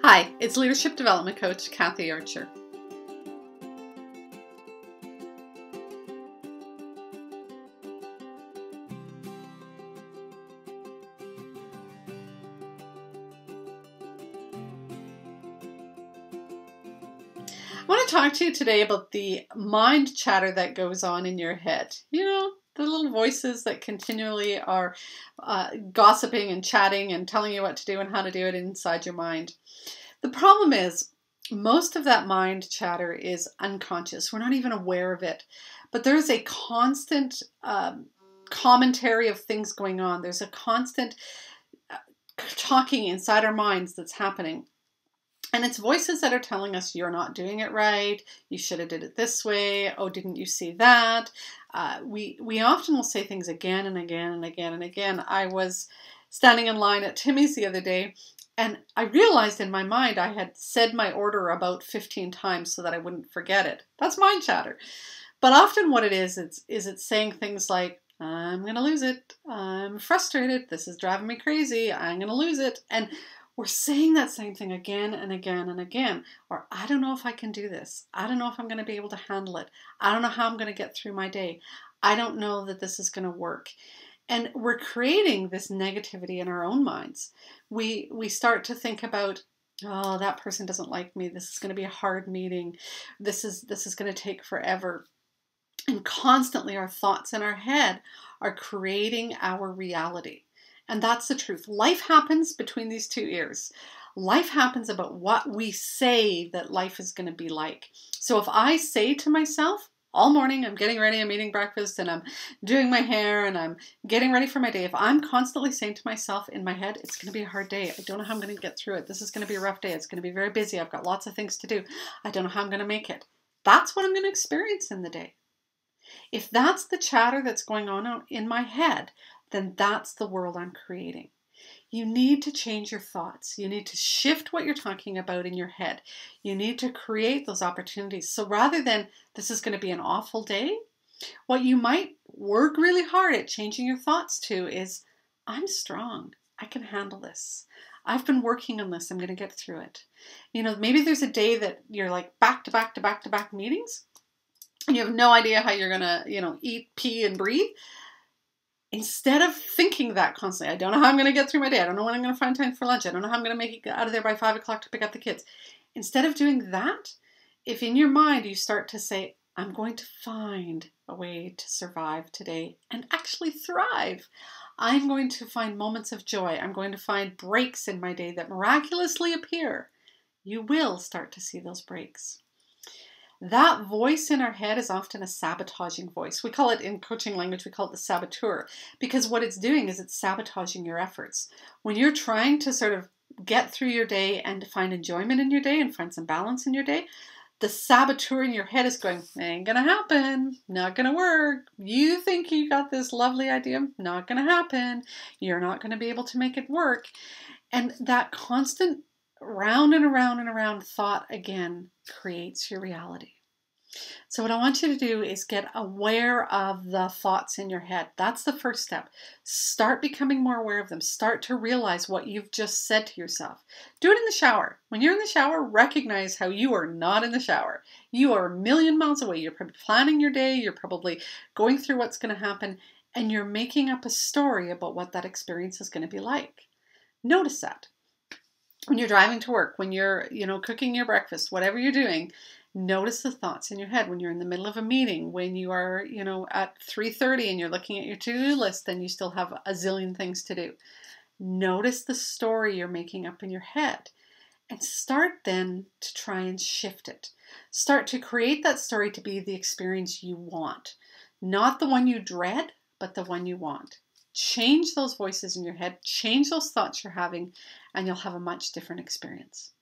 Hi, it's Leadership Development Coach Kathy Archer. I want to talk to you today about the mind chatter that goes on in your head. You know, the little voices that continually are gossiping and chatting and telling you what to do and how to do it inside your mind. The problem is, most of that mind chatter is unconscious. We're not even aware of it. But there's a constant commentary of things going on. There's a constant talking inside our minds that's happening. And it's voices that are telling us you're not doing it right, you should have did it this way, oh, didn't you see that? We often will say things again and again and again and again. I was standing in line at Timmy's the other day, and I realized in my mind I had said my order about 15 times so that I wouldn't forget it. That's mind chatter. But often what it is it's saying things like, I'm going to lose it, I'm frustrated, this is driving me crazy, I'm going to lose it. And we're saying that same thing again and again and again. Or, I don't know if I can do this. I don't know if I'm going to be able to handle it. I don't know how I'm going to get through my day. I don't know that this is going to work. And we're creating this negativity in our own minds. We start to think about, oh, that person doesn't like me. This is going to be a hard meeting. This is going to take forever. And constantly our thoughts in our head are creating our reality. And that's the truth. Life happens between these two ears. Life happens about what we say that life is going to be like. So if I say to myself, all morning I'm getting ready, I'm eating breakfast, and I'm doing my hair, and I'm getting ready for my day. If I'm constantly saying to myself in my head, it's going to be a hard day. I don't know how I'm going to get through it. This is going to be a rough day. It's going to be very busy. I've got lots of things to do. I don't know how I'm going to make it. That's what I'm going to experience in the day. If that's the chatter that's going on in my head, then that's the world I'm creating. You need to change your thoughts. You need to shift what you're talking about in your head. You need to create those opportunities. So rather than, this is going to be an awful day, what you might work really hard at changing your thoughts to is, I'm strong. I can handle this. I've been working on this. I'm going to get through it. You know, maybe there's a day that you're like back to back to back to back meetings, and you have no idea how you're going to, eat, pee, and breathe. Instead of thinking that constantly, I don't know how I'm going to get through my day. I don't know when I'm going to find time for lunch. I don't know how I'm going to make it out of there by 5 o'clock to pick up the kids. Instead of doing that, if in your mind you start to say, I'm going to find a way to survive today and actually thrive. I'm going to find moments of joy. I'm going to find breaks in my day that miraculously appear. You will start to see those breaks. That voice in our head is often a sabotaging voice. We call it, in coaching language, we call it the saboteur, because what it's doing is it's sabotaging your efforts. When you're trying to sort of get through your day and to find enjoyment in your day and find some balance in your day, the saboteur in your head is going, ain't gonna happen, not gonna work. You think you got this lovely idea, not gonna happen. You're not gonna be able to make it work. And that constant round and around and around thought again creates your reality. So what I want you to do is get aware of the thoughts in your head. That's the first step. Start becoming more aware of them. Start to realize what you've just said to yourself. Do it in the shower. When you're in the shower, recognize how you are not in the shower. You are a million miles away. You're probably planning your day. You're probably going through what's going to happen, and you're making up a story about what that experience is going to be like. Notice that. When you're driving to work, when you're, cooking your breakfast, whatever you're doing, notice the thoughts in your head. When you're in the middle of a meeting, when you are, at 3:30 and you're looking at your to-do list and you still have a zillion things to do. Notice the story you're making up in your head and start then to try and shift it. Start to create that story to be the experience you want. Not the one you dread, but the one you want. Change those voices in your head, change those thoughts you're having, and you'll have a much different experience.